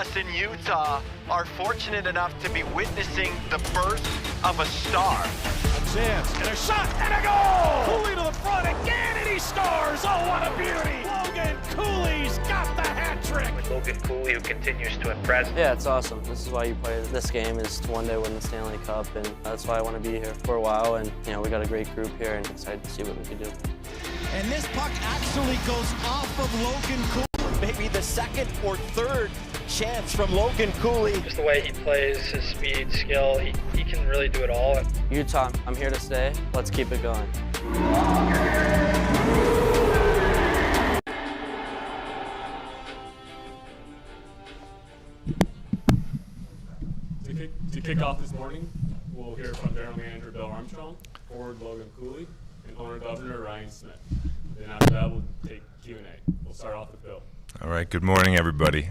us in Utah are fortunate enough to be witnessing the birth of a star. A chance, and a shot, and a goal! Cooley to the front again, and he scores! Oh, what a beauty! Logan Cooley's got the hat trick! Logan Cooley, who continues to impress. Yeah, it's awesome. This is why you play this game, is to one day win the Stanley Cup, and that's why I want to be here for a while. And we got a great group here, and excited to see what we can do. And this puck actually goes off of Logan Cooley. Maybe the second or third chance from Logan Cooley. Just the way he plays, his speed, skill, he can really do it all. Utah, I'm here to stay. Let's keep it going. To kick off this morning, we'll hear from General Manager Bill Armstrong, forward Logan Cooley, and Owner-Governor Ryan Smith. Then after that, we'll take Q&A. We'll start off with Bill. All right, good morning, everybody.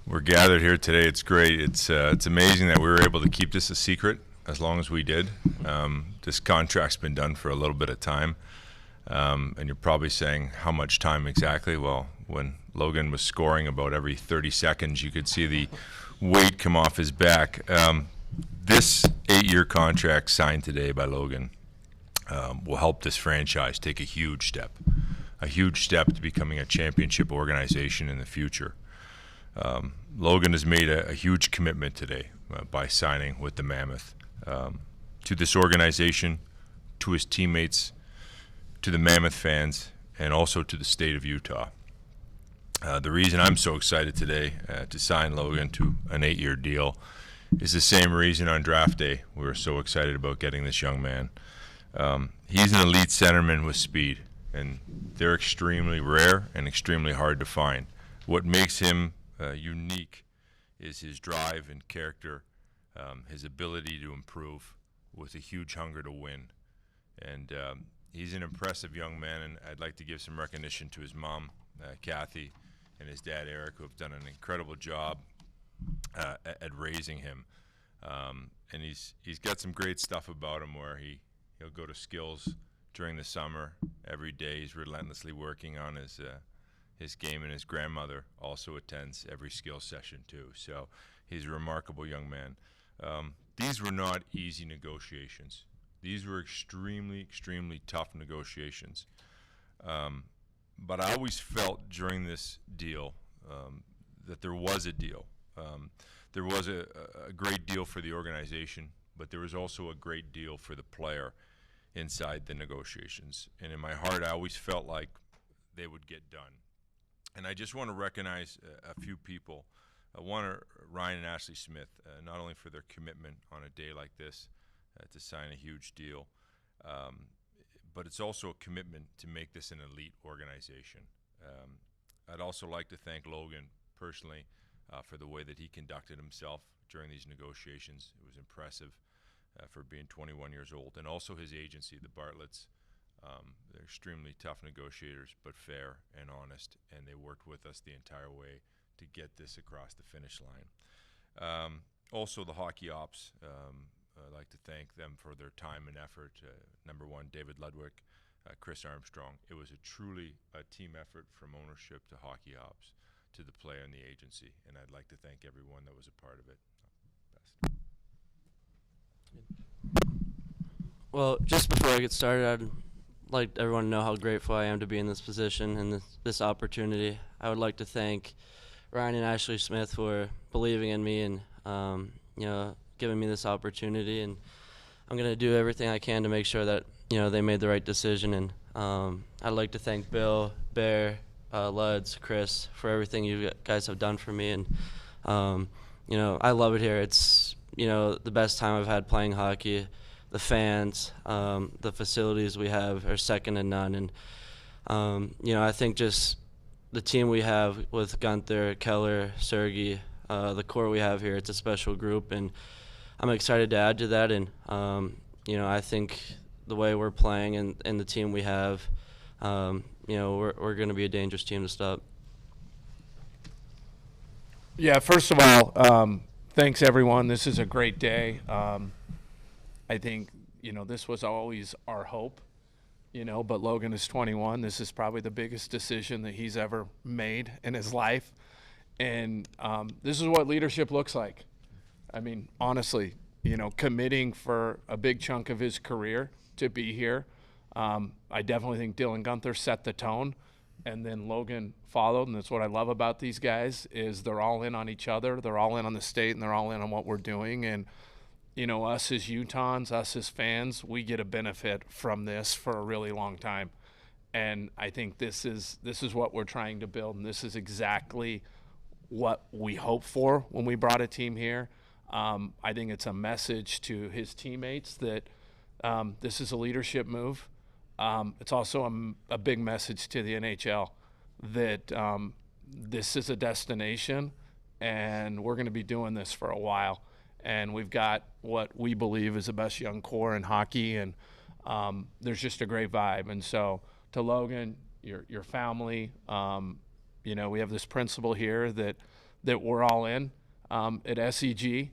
We're gathered here today. It's great. It's amazing that we were able to keep this a secret as long as we did. This contract's been done for a little bit of time, and you're probably saying, how much time exactly? Well, when Logan was scoring about every 30 seconds, you could see the weight come off his back. This 8-year contract signed today by Logan will help this franchise take a huge step to becoming a championship organization in the future. Logan has made a huge commitment today by signing with the Mammoth to this organization, to his teammates, to the Mammoth fans, and also to the state of Utah. The reason I'm so excited today to sign Logan to an 8-year deal is the same reason on draft day we were so excited about getting this young man. He's an elite centerman with speed, and they're extremely rare and extremely hard to find. What makes him unique is his drive and character, his ability to improve with a huge hunger to win. And he's an impressive young man, and I'd like to give some recognition to his mom, Kathy, and his dad, Eric, who have done an incredible job at raising him. And he's got some great stuff about him where he'll go to skills during the summer. Every day he's relentlessly working on his game, and his grandmother also attends every skill session too. So he's a remarkable young man. These were not easy negotiations. These were extremely, extremely tough negotiations. But I always felt during this deal that there was a deal. There was a great deal for the organization, but there was also a great deal for the player inside the negotiations. And in my heart, I always felt like they would get done. And I just want to recognize a few people. One are Ryan and Ashley Smith, not only for their commitment on a day like this to sign a huge deal, but it's also a commitment to make this an elite organization. I'd also like to thank Logan personally for the way that he conducted himself during these negotiations. It was impressive for being 21 years old. And also his agency, the Bartletts. They're extremely tough negotiators, but fair and honest, and they worked with us the entire way to get this across the finish line. Also the hockey ops, I'd like to thank them for their time and effort. Number one, David Ludwig, Chris Armstrong. It was truly a team effort from ownership to hockey ops to the player and the agency, and I'd like to thank everyone that was a part of it. Well, just before I get started, I'd like everyone to know how grateful I am to be in this position and this opportunity. I would like to thank Ryan and Ashley Smith for believing in me and giving me this opportunity, and I'm going to do everything I can to make sure that they made the right decision. And I'd like to thank Bill, Bear, Luds, Chris for everything you guys have done for me. And I love it here. It's the best time I've had playing hockey. The fans, the facilities we have are second to none. And I think just the team we have with Gunther, Keller, Sergey, the core we have here, it's a special group, and I'm excited to add to that. And I think the way we're playing and the team we have, we're going to be a dangerous team to stop. Yeah, first of all, thanks everyone. This is a great day. I think this was always our hope, but Logan is 21. This is probably the biggest decision that he's ever made in his life, And this is what leadership looks like. I mean, honestly, committing for a big chunk of his career to be here. I definitely think Dylan Gunther set the tone, and then Logan followed, and that's what I love about these guys is they're all in on each other, they're all in on the state, and they're all in on what we're doing. And us as Utahns, us as fans, we get a benefit from this for a really long time. And I think this is what we're trying to build, and this is exactly what we hoped for when we brought a team here. I think it's a message to his teammates that this is a leadership move. It's also a big message to the NHL that this is a destination, and we're going to be doing this for a while. And we've got what we believe is the best young core in hockey, and there's just a great vibe. And so to Logan, your family, we have this principle here that we're all in at SEG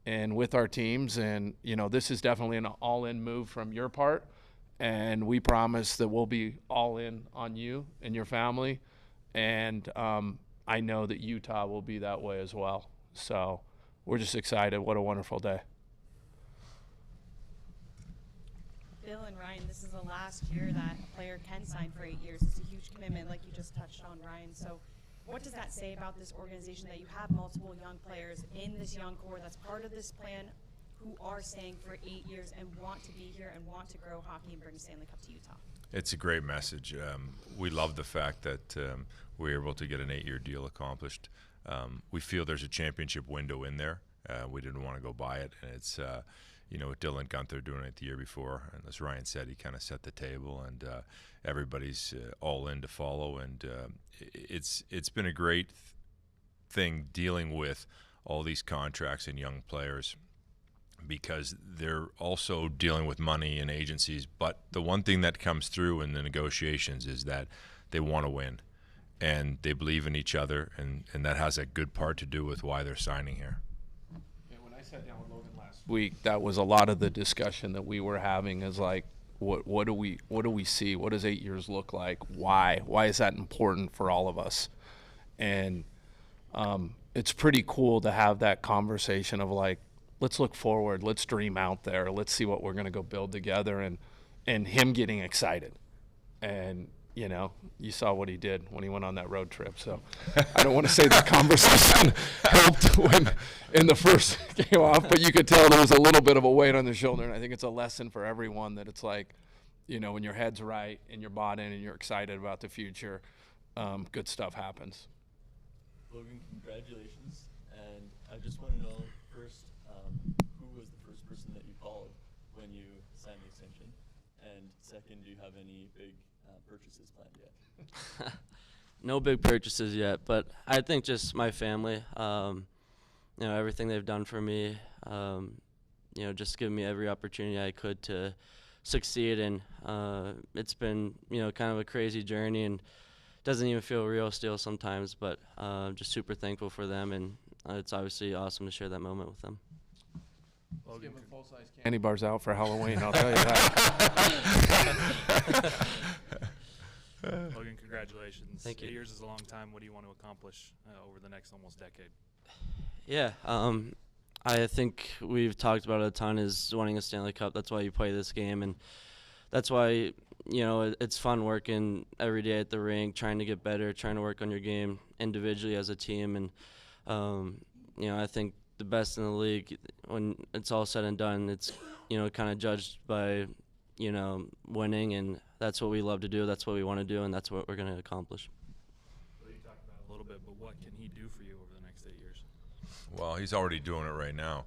and with our teams. And, this is definitely an all-in move from your part. And we promise that we'll be all in on you and your family. And I know that Utah will be that way as well. So we're just excited. What a wonderful day. Bill and Ryan, this is the last year that a player can sign for 8 years. It's a huge commitment, like you just touched on, Ryan. So what does that say about this organization, that you have multiple young players in this young core that's part of this plan who are staying for 8 years and want to be here and want to grow hockey and bring Stanley Cup to Utah? It's a great message. We love the fact that we were able to get an 8-year deal accomplished. We feel there's a championship window in there. We didn't want to go by it, and it's with Dylan Gunther doing it the year before, and as Ryan said, he kind of set the table, and everybody's all in to follow. And it's been a great thing dealing with all these contracts and young players, because they're also dealing with money and agencies. But the one thing that comes through in the negotiations is that they want to win, and they believe in each other, and that has a good part to do with why they're signing here. Yeah, when I sat down with Logan last week, that was a lot of the discussion that we were having, is like, what do we see? What does 8 years look like? Why is that important for all of us? And it's pretty cool to have that conversation of like, let's look forward, let's dream out there, let's see what we're going to go build together, and him getting excited. And you saw what he did when he went on that road trip. So I don't want to say the conversation helped when in the first game off, but you could tell there was a little bit of a weight on the shoulder. And I think it's a lesson for everyone that it's like, when your head's right and you're bought in and you're excited about the future, good stuff happens. Logan, congratulations. And I just want to know first, who was the first person that you called when you signed the extension? And second, do you have any big purchases planned yet? No big purchases yet, but I think just my family, everything they've done for me, just giving me every opportunity I could to succeed. And it's been, kind of a crazy journey, and doesn't even feel real still sometimes, but just super thankful for them, and it's obviously awesome to share that moment with them. Logan, giving full-size candy bars out for Halloween, I'll tell you that. Logan, congratulations. Thank you. 8 years is a long time. What do you want to accomplish over the next almost decade? Yeah, I think we've talked about it a ton, is winning a Stanley Cup. That's why you play this game, and that's why, it's fun working every day at the rink, trying to get better, trying to work on your game individually as a team. And, I think the best in the league, when it's all said and done, it's, kind of judged by, winning, and that's what we love to do, that's what we want to do, and that's what we're going to accomplish. Well, you talked about it a little bit, but what can he do for you over the next 8 years? Well, he's already doing it right now.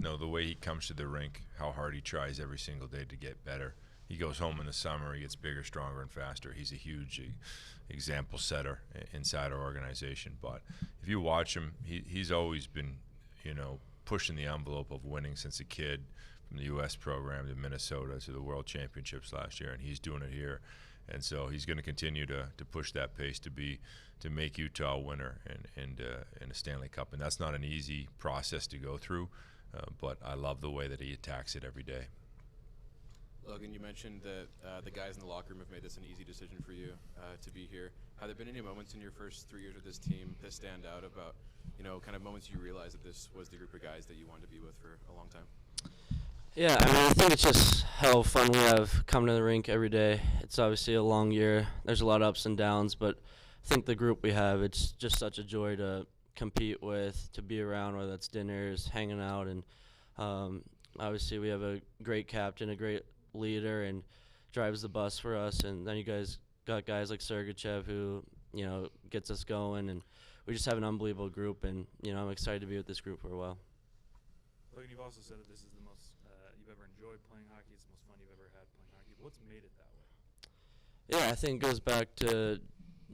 The way he comes to the rink, how hard he tries every single day to get better. He goes home in the summer, he gets bigger, stronger, and faster. He's a huge example setter inside our organization. But if you watch him, he's always been, pushing the envelope of winning since a kid, from the U.S. program to Minnesota to the World Championships last year, and he's doing it here. And so he's going to continue to push that pace to make Utah a winner and a Stanley Cup. And that's not an easy process to go through, but I love the way that he attacks it every day. Logan, you mentioned that the guys in the locker room have made this an easy decision for you to be here. Have there been any moments in your first 3 years with this team that stand out about, kind of moments you realized that this was the group of guys that you wanted to be with for a long time? Yeah, I mean, I think it's just how fun we have coming to the rink every day. It's obviously a long year. There's a lot of ups and downs, but I think the group we have, it's just such a joy to compete with, to be around, whether that's dinners, hanging out, and obviously we have a great captain, a great leader, and drives the bus for us. And then you guys got guys like Sergachev who, gets us going, and we just have an unbelievable group, and, I'm excited to be with this group for a while. Logan, you've also said that this is the most you've ever enjoyed playing hockey. It's the most fun you've ever had playing hockey. What's made it that way? Yeah, I think it goes back to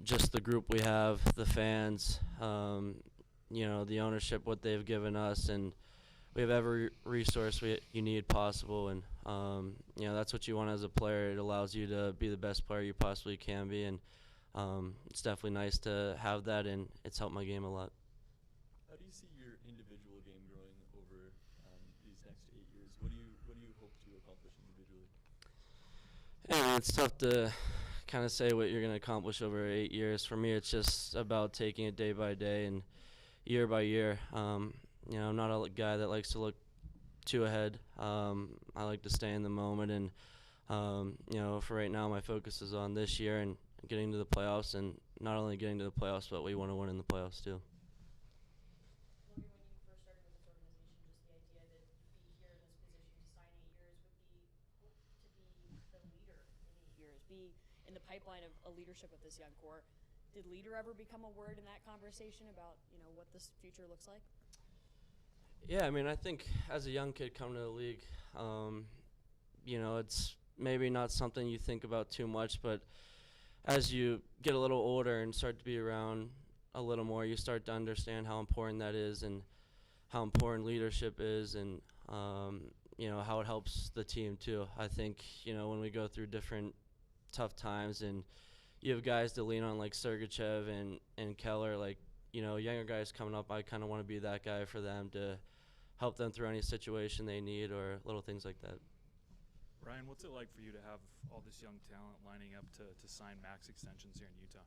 just the group we have, the fans, the ownership, what they've given us, and we have every resource you need possible, and that's what you want as a player. It allows you to be the best player you possibly can be, and it's definitely nice to have that, and it's helped my game a lot. How do you see your individual game growing over these next 8 years? What do you hope to accomplish individually? Yeah, it's tough to kind of say what you're going to accomplish over 8 years. For me, it's just about taking it day by day and year by year. I'm not a guy that likes to look too ahead. I like to stay in the moment, and for right now, my focus is on this year and getting to the playoffs, and not only getting to the playoffs, but we want to win in the playoffs too. Logan, when you first started with this organization, just the idea that you'd be here in this position to sign 8 years would be to be the leader in 8 years, be in the pipeline of a leadership of this young core. Did leader ever become a word in that conversation about, what this future looks like? Yeah, I mean, I think as a young kid coming to the league, it's maybe not something you think about too much, but as you get a little older and start to be around a little more, you start to understand how important that is and how important leadership is, and how it helps the team too. I think when we go through different tough times, and you have guys to lean on like Sergachev and Keller, like younger guys coming up, I kind of want to be that guy for them to help them through any situation they need or little things like that. Ryan, what's it like for you to have all this young talent lining up to sign max extensions here in Utah?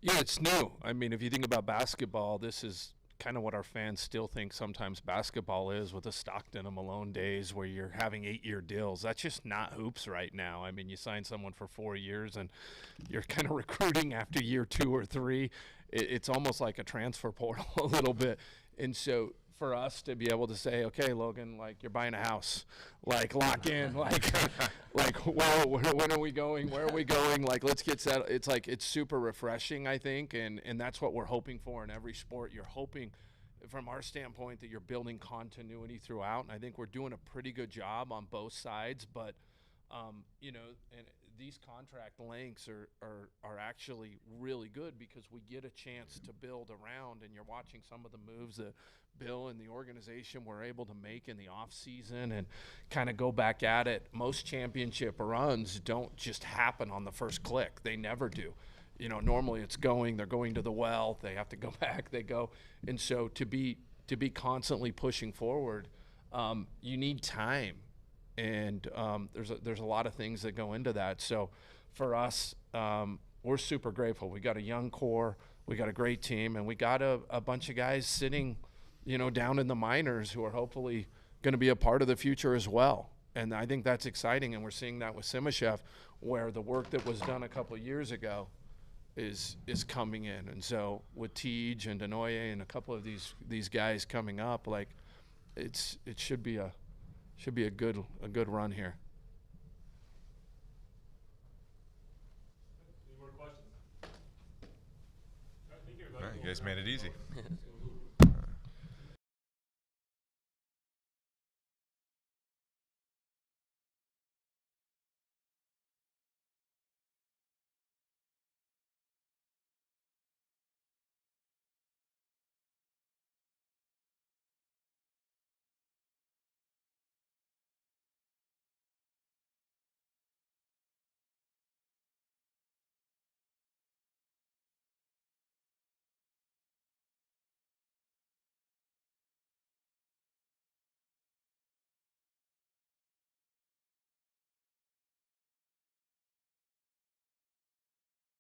Yeah, it's new. I mean, if you think about basketball, this is kind of what our fans still think sometimes basketball is, with the Stockton and Malone days where you're having 8-year deals. That's just not hoops right now. I mean, you sign someone for 4 years and you're kind of recruiting after year 2 or 3. It's almost like a transfer portal a little bit. And so for us to be able to say, okay, Logan, like, you're buying a house, like, lock in, well, when are we going? Where are we going? Like, let's get set. It's super refreshing, I think, and that's what we're hoping for in every sport. You're hoping, from our standpoint, that you're building continuity throughout, and I think we're doing a pretty good job on both sides, but, and these contract lengths are actually really good because we get a chance to build around, and you're watching some of the moves that Bill and the organization were able to make in the offseason and kind of go back at it. Most championship runs don't just happen on the first click. They never do. Normally they're going to the well, they have to go back, they go. And so to be constantly pushing forward, you need time. And there's a lot of things that go into that. So for us, we're super grateful. We got a young core, we got a great team, and we got a bunch of guys sitting, down in the minors who are hopefully going to be a part of the future as well. And I think that's exciting, and we're seeing that with Simashev, where the work that was done a couple of years ago is coming in. And so with Tej and Denoye and a couple of these guys coming up, like, it should be a good run here. Any more questions? All right, thank you, All everybody. right, you guys made it easy.